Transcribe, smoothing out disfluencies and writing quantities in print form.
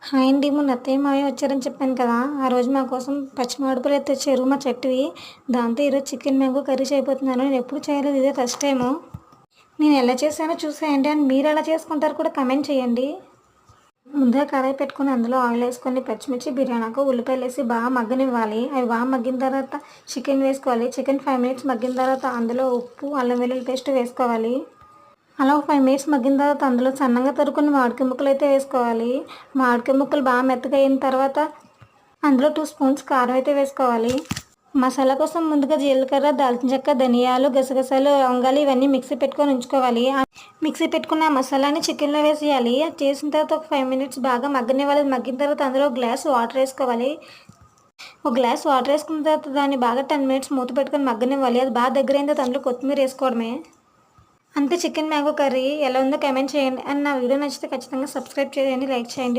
Hi అండి. మొన్న అత్తయ్య మావయ్య వచ్చారని చెప్పాను కదా! ఆ రోజు మా కోసం పచ్చి మామిడిపళ్ళు తెచ్చారు మా చెట్టువి. దాంతో ఈరోజు చికెన్ మ్యాంగో కర్రీ చేయబోతున్నాను. నేను ఎప్పుడు చేయలేదు. ఇదే ఫస్ట్ టైము. నేను ఎలా చేశానో చూసేయండి. అండ్ మీరు ఎలా చేసుకుంటారో కూడా కమెంట్ చేయండి. ముందుగా కడాయి పెట్టుకొని అందులో ఆయిల్ వేసుకొని పచ్చిమిర్చి, బిర్యానాకు, ఉల్లిపాయలు వేసి బాగా మగ్గనివ్వాలి. అవి బాగా మగ్గిన తర్వాత చికెన్ వేసుకోవాలి. చికెన్ 5 మినిట్స్ మగ్గిన తర్వాత అందులో ఉప్పు, అల్లం వెల్లుల్లి పేస్ట్ వేసుకోవాలి. అలా ఒక 5 మినిట్స్ మగ్గిన తర్వాత అందులో సన్నగా తరుక్కున్న మామిడికాయ ముక్కలు అయితే వేసుకోవాలి. మామిడికాయ ముక్కలు బాగా మెత్తగా అయిన తర్వాత అందులో 2 స్పూన్స్ కారం అయితే వేసుకోవాలి. మసాలా కోసం ముందుగా జీలకర్ర, దాల్చిన చెక్క, ధనియాలు, గసగసాలు, లవంగాలు ఇవన్నీ మిక్సీ పెట్టుకొని ఉంచుకోవాలి. మిక్సీ పెట్టుకున్న మసాలాని చికెన్లో వేసేయాలి. అది చేసిన తర్వాత ఒక 5 మినిట్స్ బాగా మగ్గనివ్వాలి. మగ్గిన తర్వాత అందులో ఒక గ్లాస్ వాటర్ వేసుకోవాలి. ఒక గ్లాస్ వాటర్ వేసుకున్న తర్వాత దాన్ని బాగా 10 మినిట్స్ మూత పెట్టుకొని మగ్గనివ్వాలి. అది బాగా దగ్గరైన తర్వాత అందులో కొత్తిమీర వేసుకోవడమే. అంతే, చికెన్ మ్యాంగో కర్రీ. ఎలా ఉందో కామెంట్ చేయండి. అండ్ నా వీడియో నచ్చితే ఖచ్చితంగా సబ్స్క్రైబ్ చేయండి, లైక్ చేయండి.